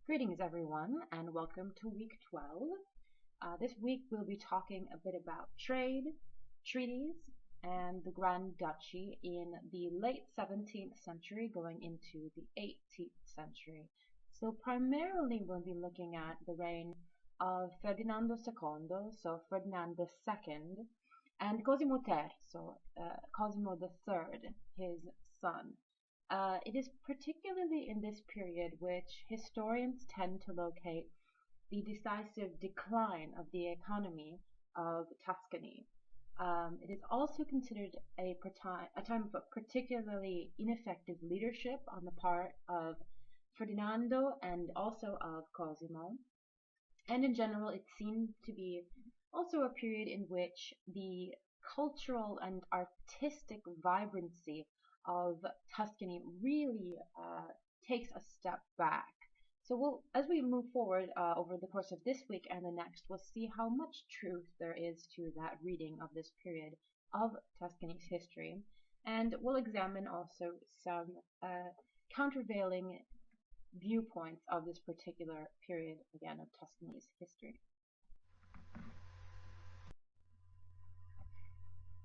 Greetings, everyone, and welcome to week 12. This week we'll be talking a bit about trade, treaties, and the Grand Duchy in the late 17th century going into the 18th century. So primarily we'll be looking at the reign of Ferdinando II, so Ferdinand II, and Cosimo Terzo, Cosimo III, his son. It is particularly in this period which historians tend to locate the decisive decline of the economy of Tuscany. It is also considered a time of particularly ineffective leadership on the part of Ferdinando and also of Cosimo. And in general, it seemed to be also a period in which the cultural and artistic vibrancy of Tuscany really takes a step back. So as we move forward over the course of this week and the next, we'll see how much truth there is to that reading of this period of Tuscany's history. And we'll examine also some countervailing viewpoints of this particular period, again, of Tuscany's history.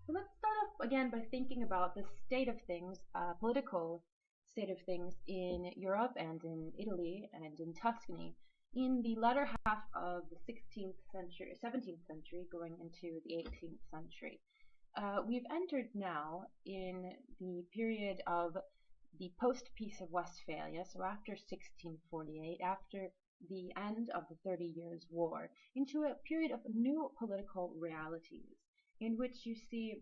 So let's start off again by thinking about the state of things, political state of things in Europe and in Italy and in Tuscany in the latter half of the 16th century, 17th century, going into the 18th century. We've entered now in the period of the post-Peace of Westphalia, so after 1648, after the end of the 30 Years' War, into a period of new political realities, in which you see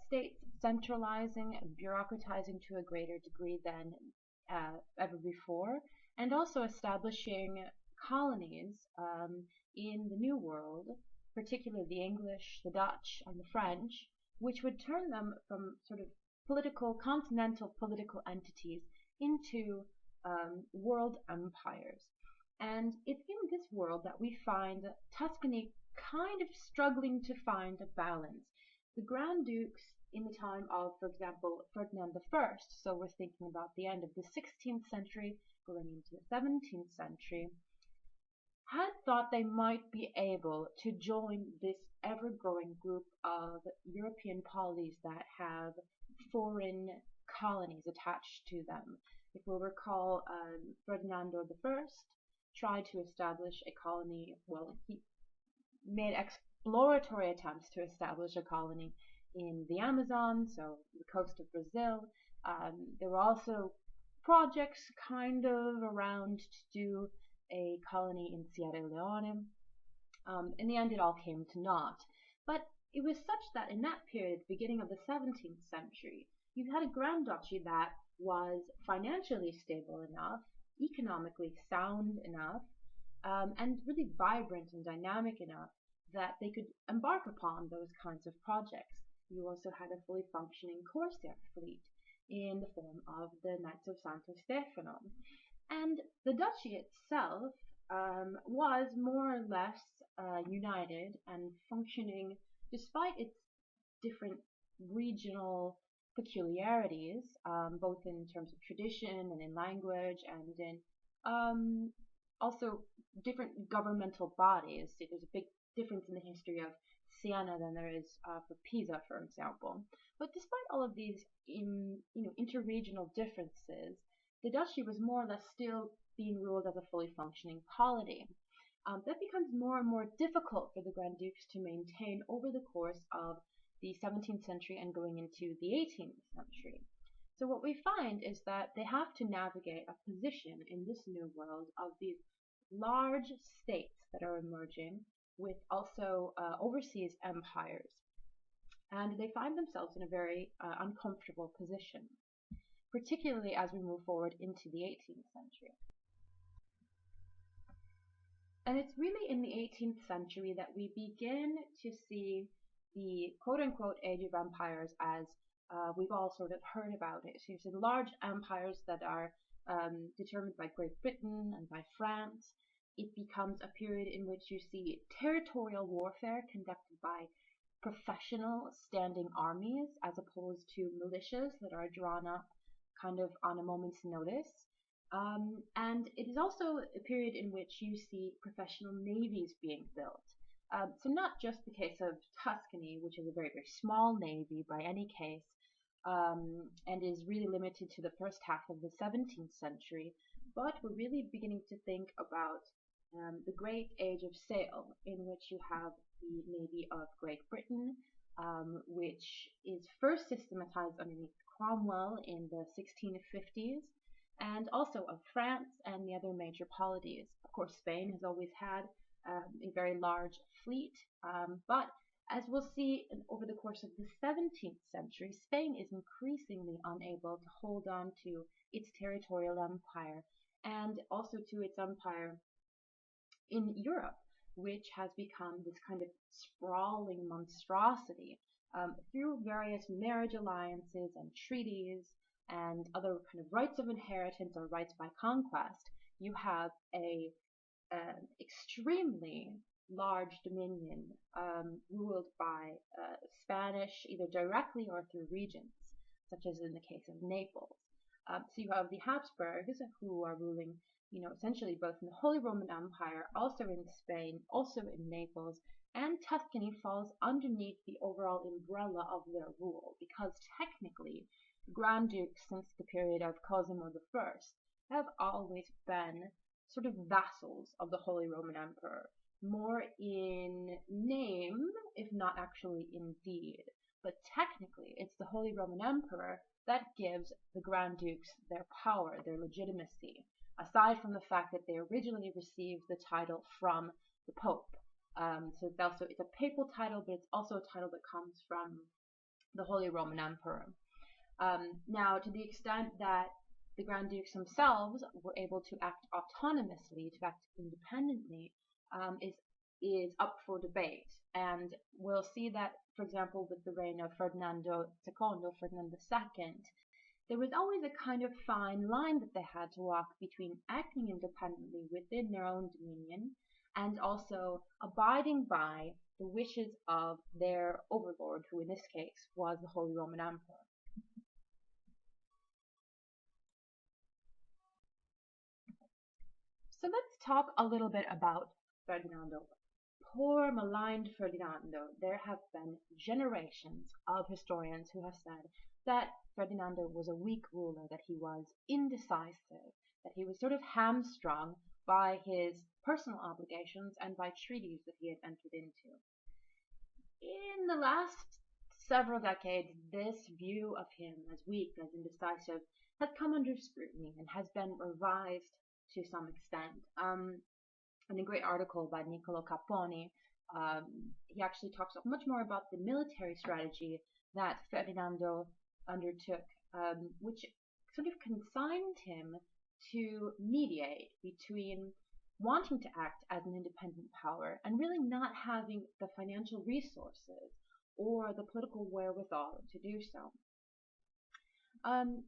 states centralizing, bureaucratizing to a greater degree than ever before, and also establishing colonies in the New World, particularly the English, the Dutch, and the French, which would turn them from sort of continental political entities into world empires. And it's in this world that we find Tuscany kind of struggling to find a balance. The Grand Dukes in the time of, for example, Ferdinand I, so we're thinking about the end of the 16th century going into the 17th century, had thought they might be able to join this ever-growing group of European polities that have foreign colonies attached to them. If we'll recall, Ferdinando I tried to establish a colony, well, he made exploratory attempts to establish a colony in the Amazon, so the coast of Brazil. There were also projects kind of around to do a colony in Sierra Leone. In the end, it all came to naught. But it was such that in that period, beginning of the 17th century, you had a Grand Duchy that was financially stable enough, economically sound enough, and really vibrant and dynamic enough that they could embark upon those kinds of projects. You also had a fully functioning corsair fleet in the form of the Knights of Santo Stefano. And the duchy itself was more or less united and functioning despite its different regional peculiarities, both in terms of tradition and in language and in also different governmental bodies. There's a big difference in the history of Siena than there is for Pisa, for example. But despite all of these interregional differences, the duchy was more or less still being ruled as a fully functioning polity. That becomes more and more difficult for the Grand Dukes to maintain over the course of the 17th century and going into the 18th century. So what we find is that they have to navigate a position in this new world of these large states that are emerging with also overseas empires. And they find themselves in a very uncomfortable position, particularly as we move forward into the 18th century. And it's really in the 18th century that we begin to see the quote-unquote age of empires as we've all sort of heard about it. So you see large empires that are determined by Great Britain and by France. It becomes a period in which you see territorial warfare conducted by professional standing armies as opposed to militias that are drawn up kind of on a moment's notice. And it is also a period in which you see professional navies being built. So not just the case of Tuscany, which is a very, very small navy by any case, and is really limited to the first half of the 17th century, but we're really beginning to think about the great age of sail, in which you have the Navy of Great Britain, which is first systematized underneath Cromwell in the 1650s, and also of France and the other major polities. Of course, Spain has always had a very large fleet, but as we'll see over the course of the 17th century, Spain is increasingly unable to hold on to its territorial empire and also to its empire in Europe, which has become this kind of sprawling monstrosity through various marriage alliances and treaties and other kind of rights of inheritance or rights by conquest. You have a extremely large dominion ruled by Spanish, either directly or through regents, such as in the case of Naples. So you have the Habsburgs who are ruling, essentially both in the Holy Roman Empire, also in Spain, also in Naples, and Tuscany falls underneath the overall umbrella of their rule, because technically the Grand Dukes since the period of Cosimo I have always been sort of vassals of the Holy Roman Emperor, more in name, if not actually in deed. But technically, it's the Holy Roman Emperor that gives the Grand Dukes their power, their legitimacy, aside from the fact that they originally received the title from the Pope. So it's a papal title, but it's also a title that comes from the Holy Roman Emperor. Now, to the extent that the Grand Dukes themselves were able to act autonomously, to act independently, is up for debate. And we'll see that, for example, with the reign of Ferdinand II, there was always a kind of fine line that they had to walk between acting independently within their own dominion and also abiding by the wishes of their overlord, who in this case was the Holy Roman Emperor. So let's talk a little bit about Ferdinando. Poor maligned Ferdinando. There have been generations of historians who have said that Ferdinando was a weak ruler, that he was indecisive, that he was sort of hamstrung by his personal obligations and by treaties that he had entered into. In the last several decades, this view of him as weak, as indecisive, has come under scrutiny and has been revised to some extent. In a great article by Niccolo Capponi, he actually talks much more about the military strategy that Ferdinando undertook, which sort of consigned him to mediate between wanting to act as an independent power and really not having the financial resources or the political wherewithal to do so.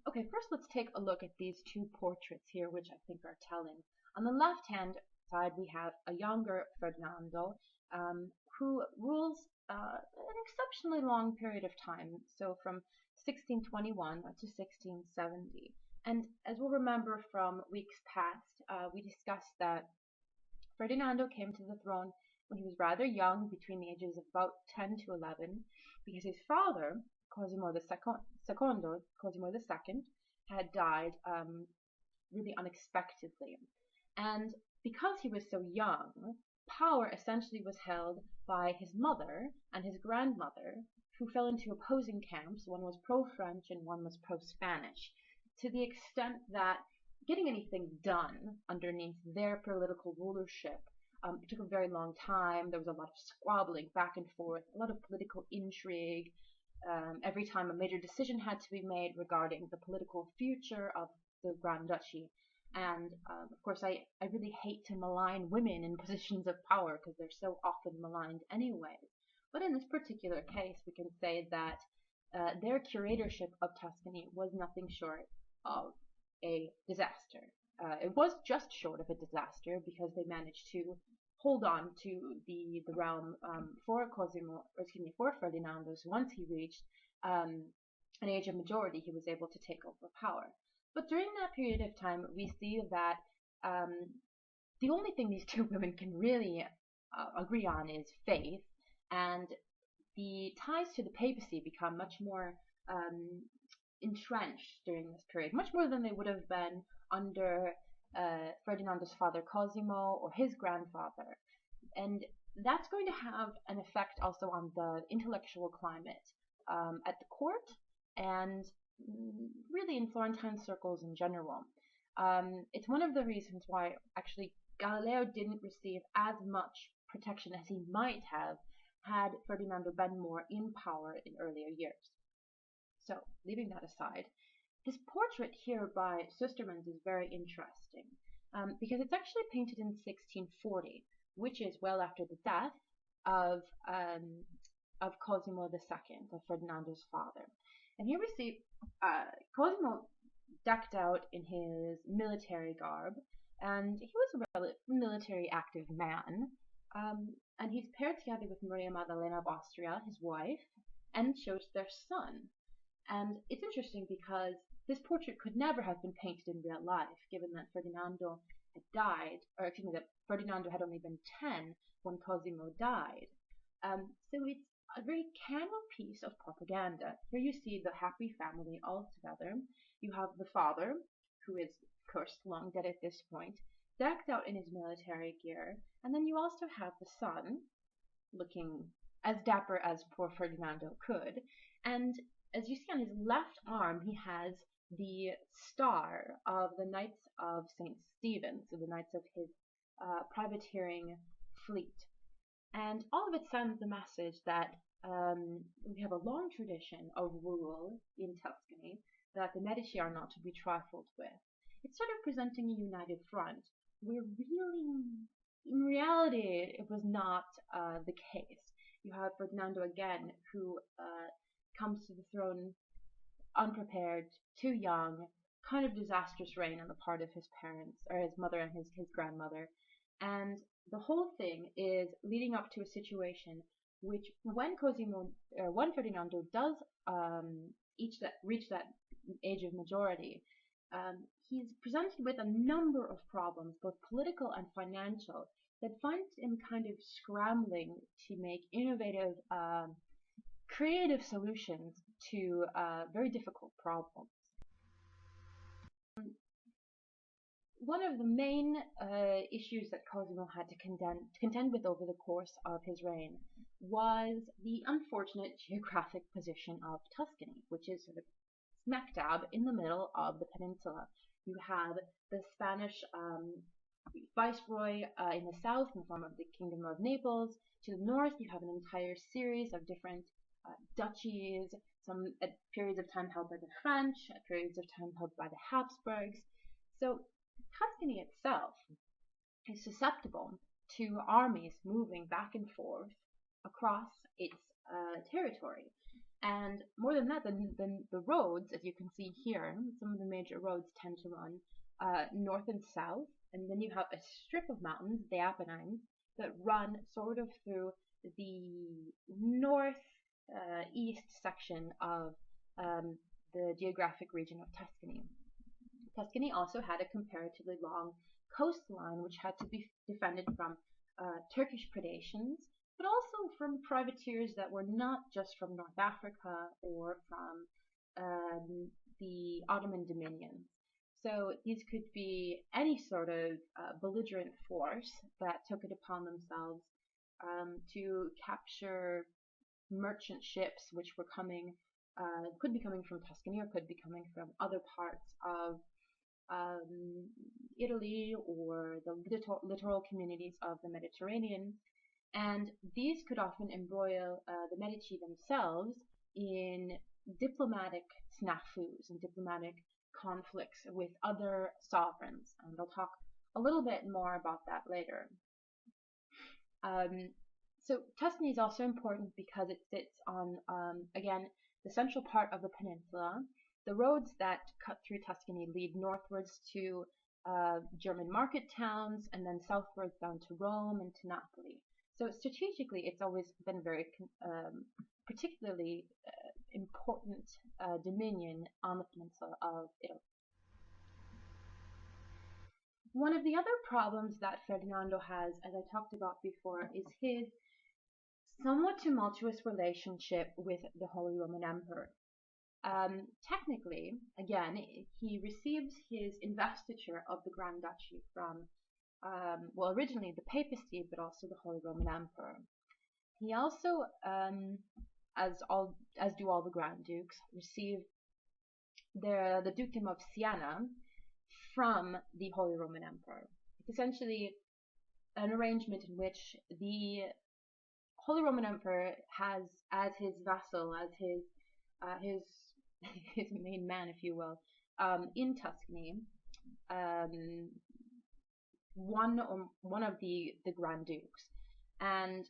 Okay, first let's take a look at these two portraits here, which I think are telling. On the left-hand side, we have a younger Ferdinando who rules an exceptionally long period of time, so from 1621 to 1670. And as we'll remember from weeks past, we discussed that Ferdinando came to the throne when he was rather young, between the ages of about 10 to 11, because his father, Cosimo II, had died really unexpectedly. And because he was so young, power essentially was held by his mother and his grandmother, who fell into opposing camps. One was pro-French and one was pro-Spanish, to the extent that getting anything done underneath their political rulership it took a very long time. There was a lot of squabbling back and forth, a lot of political intrigue. Every time a major decision had to be made regarding the political future of the Grand Duchy. And of course, I really hate to malign women in positions of power because they're so often maligned anyway. But in this particular case, we can say that their curatorship of Tuscany was nothing short of a disaster. It was just short of a disaster because they managed to hold on to the realm for Ferdinando. So once he reached an age of majority, he was able to take over power. But during that period of time, we see that um, the only thing these two women can really agree on is faith, and the ties to the papacy become much more um, entrenched during this period, much more than they would have been under Ferdinando's father Cosimo or his grandfather. And that's going to have an effect also on the intellectual climate at the court and really in Florentine circles in general. It's one of the reasons why actually Galileo didn't receive as much protection as he might have had Ferdinando been more in power in earlier years. So, leaving that aside, this portrait here by Sustermans is very interesting because it's actually painted in 1640, which is well after the death of um, Cosimo II, of Ferdinando's father. And here we see Cosimo decked out in his military garb, and he was a military active man. And he's paired together with Maria Magdalena of Austria, his wife, and shows their son. And it's interesting because this portrait could never have been painted in real life, given that Ferdinando had died, or excuse me, that Ferdinando had only been 10 when Cosimo died. So it's a very camel piece of propaganda. Here you see the happy family all together. You have the father, who is, of course, long dead at this point, decked out in his military gear, and then you also have the son, looking as dapper as poor Ferdinando could, and as you see on his left arm, he has the star of the Knights of St. Stephen, so the Knights of his privateering fleet. And all of it sends the message that we have a long tradition of rule in Tuscany that the Medici are not to be trifled with. It's sort of presenting a united front, where really, in reality, it was not the case. You have Ferdinando again, who comes to the throne unprepared, too young, kind of disastrous reign on the part of his parents, or his mother and his grandmother. And the whole thing is leading up to a situation which, when Ferdinando does reach that age of majority, he's presented with a number of problems, both political and financial, that finds him kind of scrambling to make innovative, creative solutions to very difficult problems. One of the main issues that Cosimo had to contend with over the course of his reign was the unfortunate geographic position of Tuscany, which is sort of smack dab in the middle of the peninsula. You have the Spanish viceroy in the south in the form of the Kingdom of Naples. To the north, you have an entire series of different duchies, some at periods of time held by the French, at periods of time held by the Habsburgs. So Tuscany itself is susceptible to armies moving back and forth across its territory. And more than that, the roads, as you can see here, some of the major roads tend to run north and south, and then you have a strip of mountains, the Apennines, that run sort of through the north east section of the geographic region of Tuscany. Tuscany also had a comparatively long coastline which had to be defended from Turkish predations, but also from privateers that were not just from North Africa or from the Ottoman dominions. So these could be any sort of belligerent force that took it upon themselves to capture merchant ships which were coming, could be coming from Tuscany or could be coming from other parts of Italy or the littoral communities of the Mediterranean. And these could often embroil the Medici themselves in diplomatic snafus and diplomatic conflicts with other sovereigns. And I'll talk a little bit more about that later. So Tuscany is also important because it sits on, again, the central part of the peninsula. The roads that cut through Tuscany lead northwards to German market towns and then southwards down to Rome and to Napoli. So strategically, it's always been very particularly important dominion on the peninsula of Italy. One of the other problems that Ferdinando has, as I talked about before, is his somewhat tumultuous relationship with the Holy Roman Emperor. Technically, again, he receives his investiture of the Grand Duchy from, well, originally the papacy, but also the Holy Roman Emperor. He also, as do all the Grand Dukes, receive the Dukedom of Siena from the Holy Roman Emperor. It's essentially an arrangement in which the Holy Roman Emperor has as his vassal, as his his main man, if you will, in Tuscany, one of the Grand Dukes, and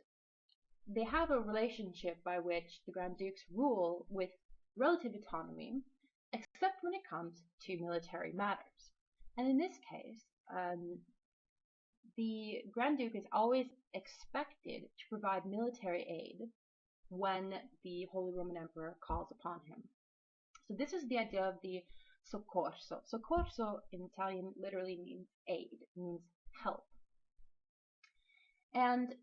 they have a relationship by which the Grand Dukes rule with relative autonomy, except when it comes to military matters. And in this case, the Grand Duke is always expected to provide military aid when the Holy Roman Emperor calls upon him. So this is the idea of the soccorso. Soccorso in Italian literally means aid, means help. And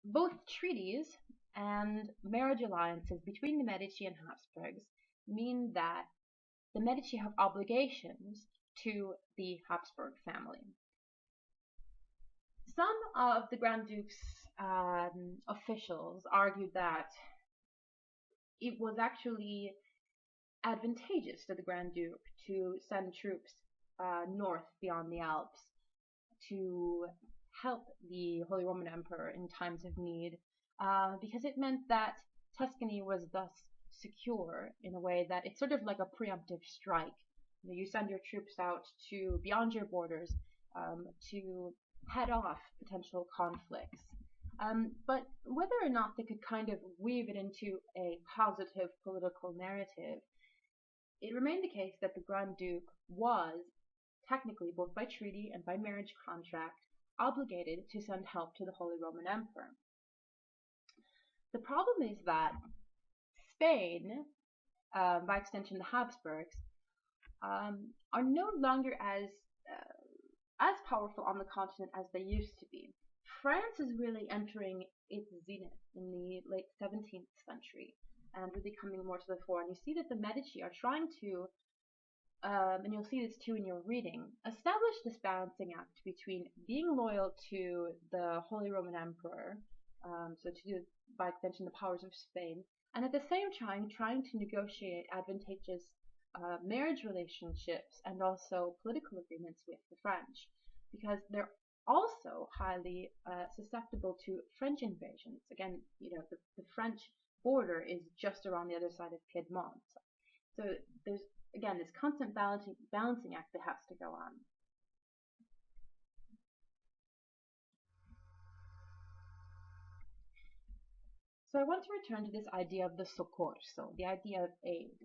both treaties and marriage alliances between the Medici and Habsburgs mean that the Medici have obligations to the Habsburg family. Some of the Grand Duke's officials argued that it was actually advantageous to the Grand Duke to send troops north beyond the Alps to help the Holy Roman Emperor in times of need, because it meant that Tuscany was thus secure in a way that it's sort of like a preemptive strike. You send your troops out to beyond your borders to head off potential conflicts. But whether or not they could kind of weave it into a positive political narrative, it remained the case that the Grand Duke was, technically, both by treaty and by marriage contract, obligated to send help to the Holy Roman Emperor. The problem is that Spain, by extension the Habsburgs, are no longer as powerful on the continent as they used to be. France is really entering its zenith in the late 17th century and really coming more to the fore. And you see that the Medici are trying to, and you'll see this too in your reading, establish this balancing act between being loyal to the Holy Roman Emperor, so to, by extension, the powers of Spain, and at the same time trying to negotiate advantageous marriage relationships and also political agreements with the French, because they're also highly susceptible to French invasions. Again, the French border is just around the other side of Piedmont. So there's, again, this constant balancing act that has to go on. So I want to return to this idea of the soccorso, the idea of aid.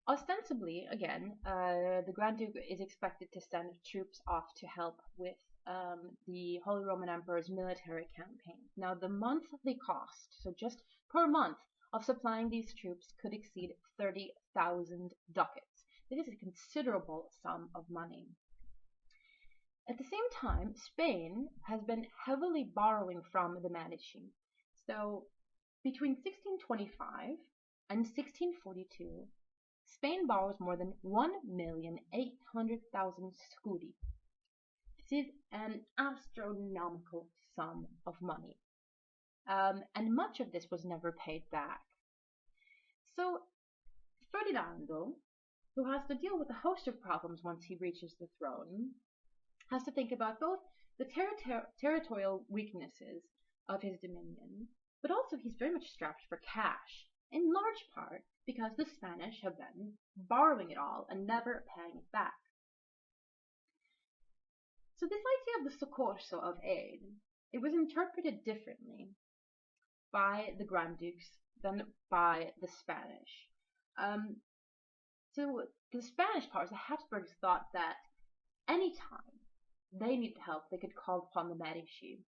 Ostensibly, again, the Grand Duke is expected to send troops off to help with the Holy Roman Emperor's military campaign. Now, the monthly cost, so just per month, of supplying these troops could exceed 30,000 ducats. This is a considerable sum of money. At the same time, Spain has been heavily borrowing from the Medici. So, between 1625 and 1642, Spain borrows more than 1,800,000 scudi. This is an astronomical sum of money. And much of this was never paid back. So Ferdinando, who has to deal with a host of problems once he reaches the throne, has to think about both the territorial weaknesses of his dominion, but also he's very much strapped for cash, in large part because the Spanish have been borrowing it all and never paying it back. So this idea of the soccorso, of aid, it was interpreted differently by the Grand Dukes than by the Spanish. So the Spanish powers, the Habsburgs, thought that anytime they needed help, they could call upon the Medici.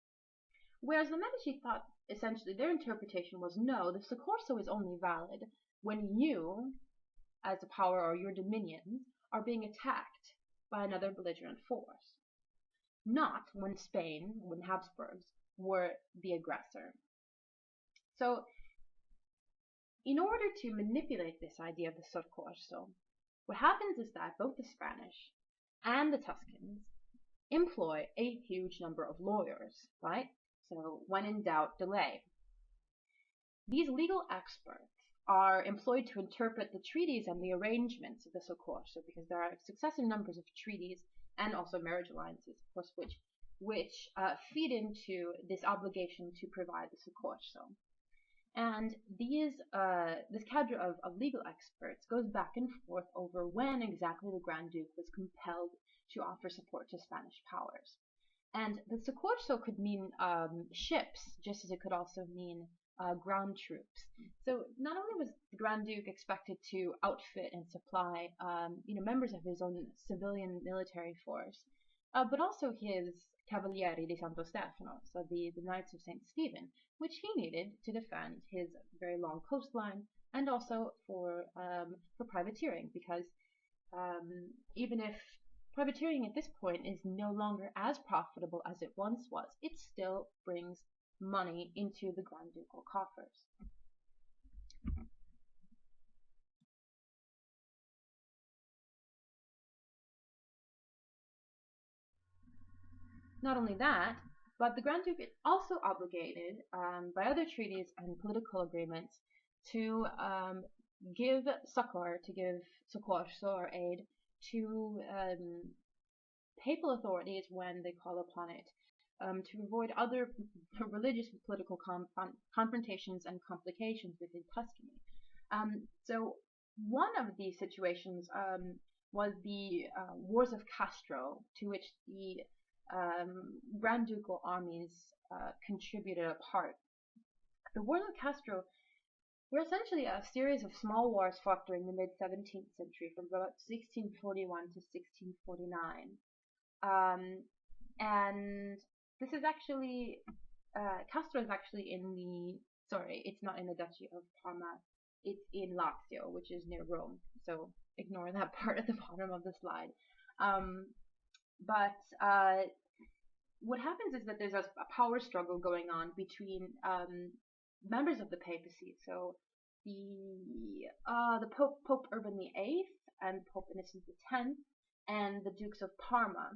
Whereas the Medici thought, essentially, their interpretation was, no, the soccorso is only valid when you, as a power or your dominions, are being attacked by another belligerent force, not when Spain, when Habsburgs, were the aggressor. So, in order to manipulate this idea of the soccorso, what happens is that both the Spanish and the Tuscans employ a huge number of lawyers, right? So, when in doubt, delay. These legal experts are employed to interpret the treaties and the arrangements of the soccorso, because there are successive numbers of treaties and also marriage alliances, of course, which feed into this obligation to provide the soccorso. And this cadre of legal experts goes back and forth over when exactly the Grand Duke was compelled to offer support to Spanish powers. And the soccorso could mean ships, just as it could also mean ground troops. So not only was the Grand Duke expected to outfit and supply members of his own civilian military force, but also his Cavalieri di Santo Stefano, so the Knights of St. Stephen, which he needed to defend his very long coastline, and also for privateering, because even if privateering at this point is no longer as profitable as it once was, it still brings money into the Grand Ducal coffers. Not only that, but the Grand Duke is also obligated by other treaties and political agreements to give succor, to give soccorso or aid to papal authorities when they call upon it, to avoid other religious and political confrontations and complications within Tuscany. So one of these situations was the Wars of Castro, to which the Grand Ducal armies contributed a part. The Wars of Castro were essentially a series of small wars fought during the mid-17th century, from about 1641 to 1649. And this is actually, Castro is actually it's not in the Duchy of Parma, it's in Lazio, which is near Rome, so ignore that part at the bottom of the slide. But what happens is that there's a power struggle going on between members of the papacy, so the Pope Urban VIII and Pope Innocent X, and the Dukes of Parma,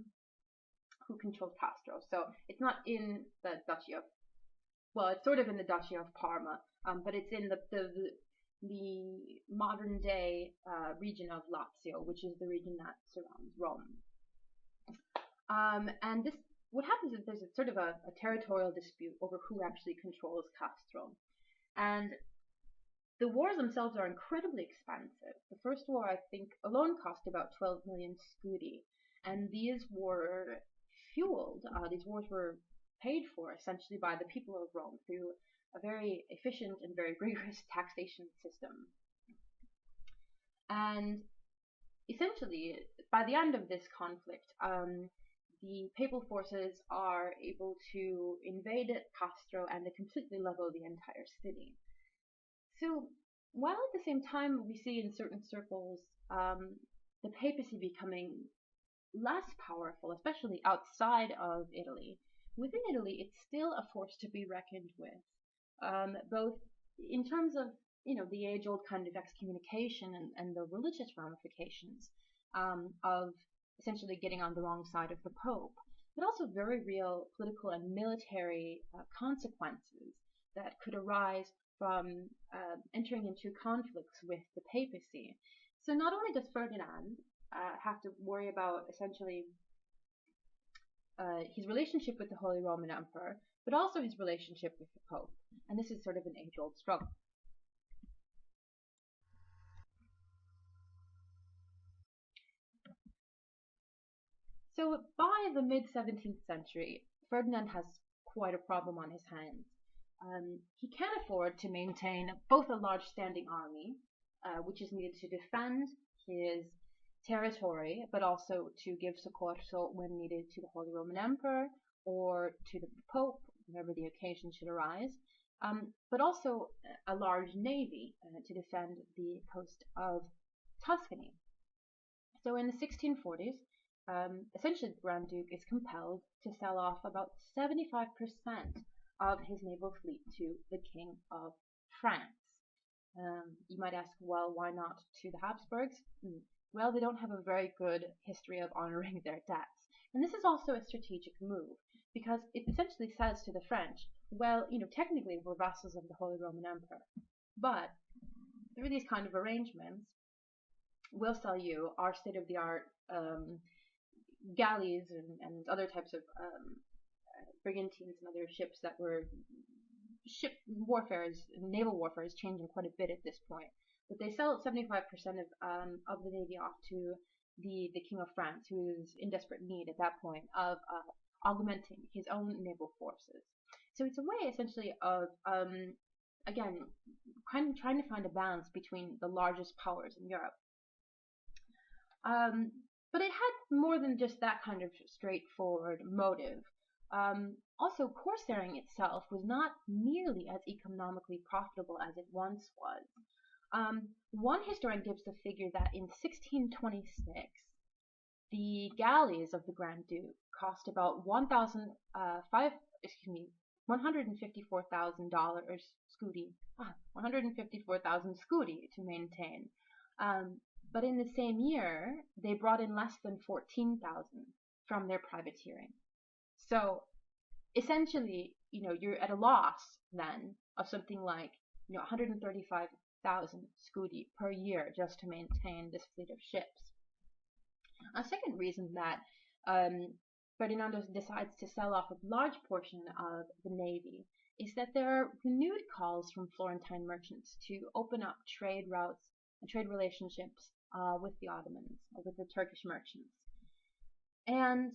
who controlled Castro. So it's not in the Duchy of, well, it's sort of in the Duchy of Parma, but it's in the modern day region of Lazio, which is the region that surrounds Rome. And what happens is there's sort of a territorial dispute over who actually controls Castro. And the wars themselves are incredibly expensive. The first war, I think, alone cost about 12 million scudi, and these were fueled, these wars were paid for essentially by the people of Rome through a very efficient and very rigorous taxation system. And essentially, by the end of this conflict, the papal forces are able to invade Castro and they completely level the entire city. So, while at the same time we see in certain circles the papacy becoming less powerful, especially outside of Italy, within Italy it's still a force to be reckoned with, both in terms of the age-old kind of excommunication and the religious ramifications of essentially getting on the wrong side of the Pope, but also very real political and military consequences that could arise from entering into conflicts with the papacy. So not only does Ferdinand have to worry about essentially his relationship with the Holy Roman Emperor, but also his relationship with the Pope. And this is sort of an age-old struggle. So by the mid-17th century, Ferdinand has quite a problem on his hands. He can't afford to maintain both a large standing army, which is needed to defend his territory, but also to give soccorso when needed to the Holy Roman Emperor or to the Pope, whenever the occasion should arise, but also a large navy to defend the coast of Tuscany. So in the 1640s, essentially the Grand Duke is compelled to sell off about 75% of his naval fleet to the King of France. You might ask, well, why not to the Habsburgs? Well, they don't have a very good history of honoring their debts. And this is also a strategic move, because it essentially says to the French, well, technically we're vassals of the Holy Roman Empire, but through these kind of arrangements, we'll sell you our state-of-the-art galleys and other types of brigantines and other ships that were naval warfare is changing quite a bit at this point. But they sell 75% of the navy off to the King of France, who is in desperate need at that point of augmenting his own naval forces. So it's a way essentially of again kind of trying to find a balance between the largest powers in Europe. But it had more than just that kind of straightforward motive. Also, corsairing itself was not nearly as economically profitable as it once was. One historian gives the figure that in 1626, the galleys of the Grand Duke cost about $154,000 scudi, 154,000 scudi to maintain. But in the same year, they brought in less than 14,000 from their privateering. So essentially, you're at a loss then of something like 135,000 scudi per year just to maintain this fleet of ships. A second reason that Ferdinando decides to sell off a large portion of the navy is that there are renewed calls from Florentine merchants to open up trade routes and trade relationships with the Ottomans, or with the Turkish merchants. And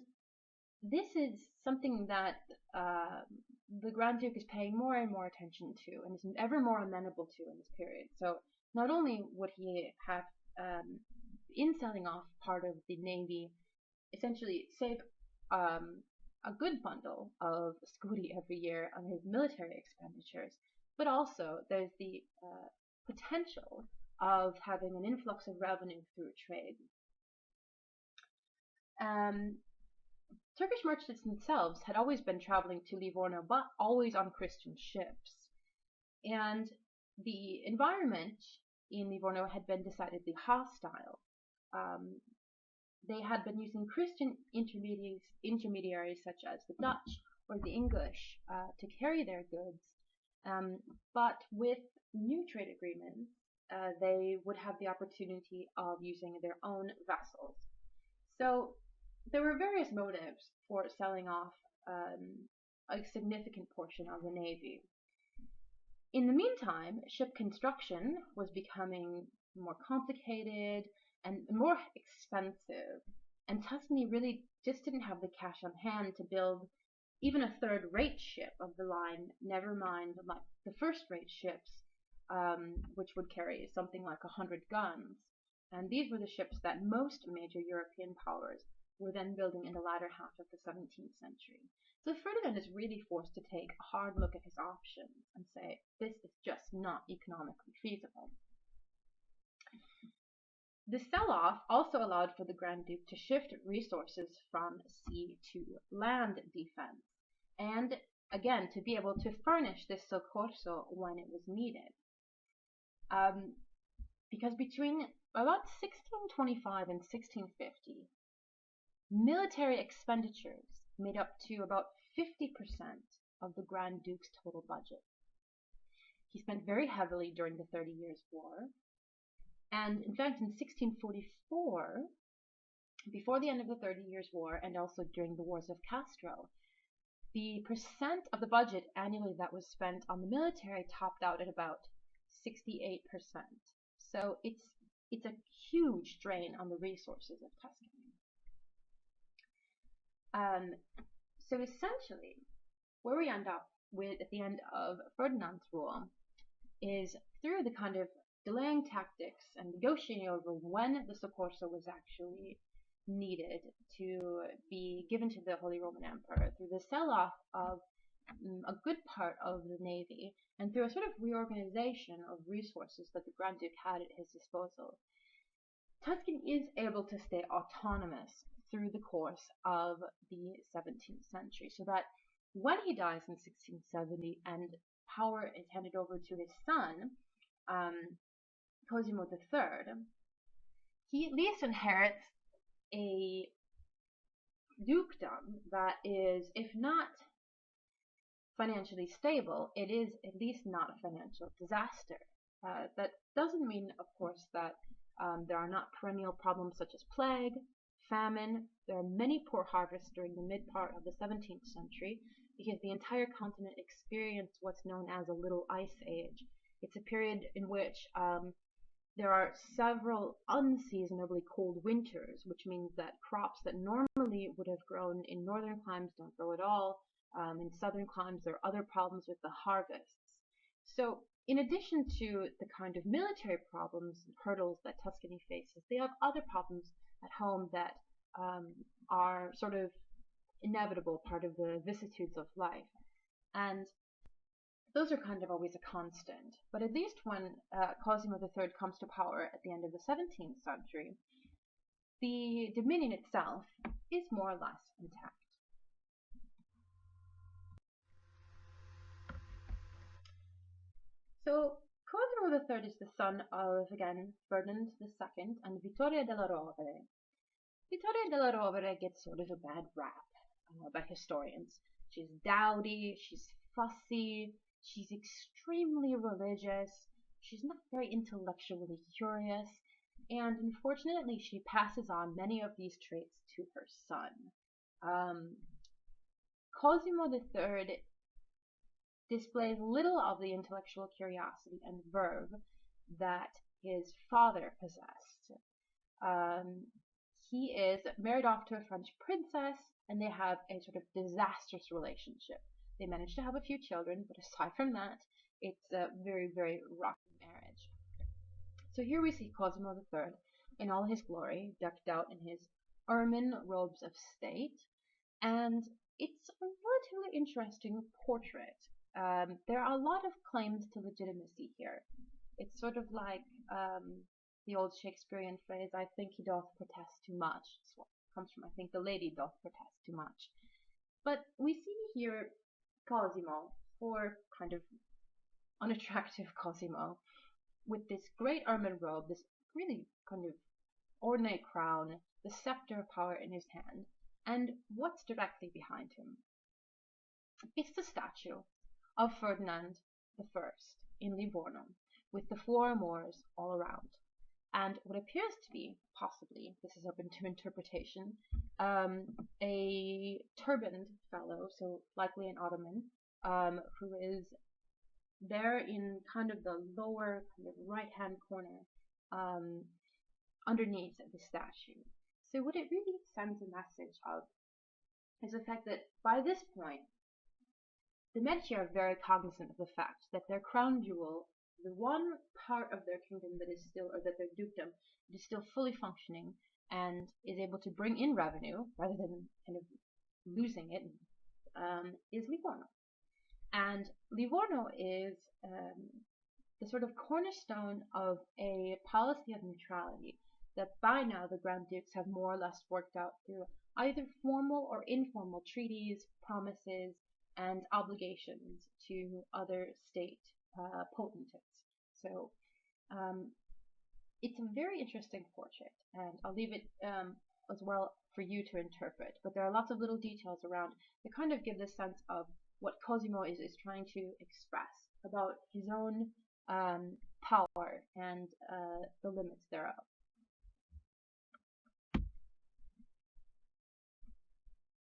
this is something that the Grand Duke is paying more and more attention to, and is ever more amenable to in this period. So not only would he have, in selling off part of the navy, essentially save a good bundle of scudi every year on his military expenditures, but also there's the potential of having an influx of revenue through trade. Turkish merchants themselves had always been traveling to Livorno, but always on Christian ships. And the environment in Livorno had been decidedly hostile. They had been using Christian intermediaries such as the Dutch or the English to carry their goods, but with new trade agreements, they would have the opportunity of using their own vessels. So there were various motives for selling off a significant portion of the navy. In the meantime, ship construction was becoming more complicated and more expensive, and Tuscany really just didn't have the cash on hand to build even a third-rate ship of the line, never mind like the first-rate ships, which would carry something like 100 guns. And these were the ships that most major European powers were then building in the latter half of the 17th century. So Ferdinand is really forced to take a hard look at his options and say, this is just not economically feasible. The sell-off also allowed for the Grand Duke to shift resources from sea to land defense, and again to be able to furnish this soccorso when it was needed. Because between about 1625 and 1650, military expenditures made up to about 50% of the Grand Duke's total budget. He spent very heavily during the 30 Years' War, and in fact in 1644, before the end of the 30 Years' War and also during the Wars of Castro, the percent of the budget annually that was spent on the military topped out at about 68%. So it's a huge drain on the resources of Tuscany. So essentially, where we end up with at the end of Ferdinand's rule is through the kind of delaying tactics and negotiating over when the soccorso was actually needed to be given to the Holy Roman Emperor, through the sell-off of a good part of the navy, and through a sort of reorganization of resources that the Grand Duke had at his disposal, Tuscany is able to stay autonomous through the course of the 17th century, so that when he dies in 1670 and power is handed over to his son, Cosimo III, he at least inherits a dukedom that is, if not financially stable, it is at least not a financial disaster. That doesn't mean, of course, that there are not perennial problems such as plague, famine. There are many poor harvests during the mid part of the 17th century because the entire continent experienced what's known as a Little Ice Age. It's a period in which there are several unseasonably cold winters, which means that crops that normally would have grown in northern climes don't grow at all. In southern climes, there are other problems with the harvests. So, in addition to the kind of military problems and hurdles that Tuscany faces, they have other problems at home that are sort of inevitable, part of the vicissitudes of life. And those are kind of always a constant. But at least when Cosimo III comes to power at the end of the 17th century, the dominion itself is more or less intact. So Cosimo III is the son of, again, Ferdinand II and Vittoria della Rovere. Vittoria della Rovere gets sort of a bad rap by historians. She's dowdy, she's fussy, she's extremely religious, she's not very intellectually curious, and unfortunately she passes on many of these traits to her son. Cosimo III displays little of the intellectual curiosity and verve that his father possessed. He is married off to a French princess, and they have a sort of disastrous relationship. They manage to have a few children, but aside from that, it's a very, very rocky marriage. So here we see Cosimo III in all his glory, decked out in his ermine robes of state, and it's a relatively interesting portrait. There are a lot of claims to legitimacy here. It's sort of like the old Shakespearean phrase, I think he doth protest too much. That's what comes from, I think the lady doth protest too much. But we see here Cosimo, poor kind of unattractive Cosimo, with this great ermine robe, this really kind of ornate crown, the scepter of power in his hand, and what's directly behind him? It's the statue of Ferdinand I in Livorno, with the four Moors all around. And what appears to be, possibly, this is open to interpretation, a turbaned fellow, so likely an Ottoman, who is there in kind of the lower kind of right-hand corner underneath the statue. So what it really sends a message of is the fact that by this point, the Medici are very cognizant of the fact that their crown jewel, the one part of their kingdom that is still, or that their dukedom, is still fully functioning and is able to bring in revenue rather than kind of losing it, is Livorno. And Livorno is the sort of cornerstone of a policy of neutrality that by now the Grand Dukes have more or less worked out through either formal or informal treaties, promises, and obligations to other state potentates. So it's a very interesting portrait, and I'll leave it as well for you to interpret. But there are lots of little details around that kind of give this sense of what Cosimo is trying to express about his own power and the limits thereof.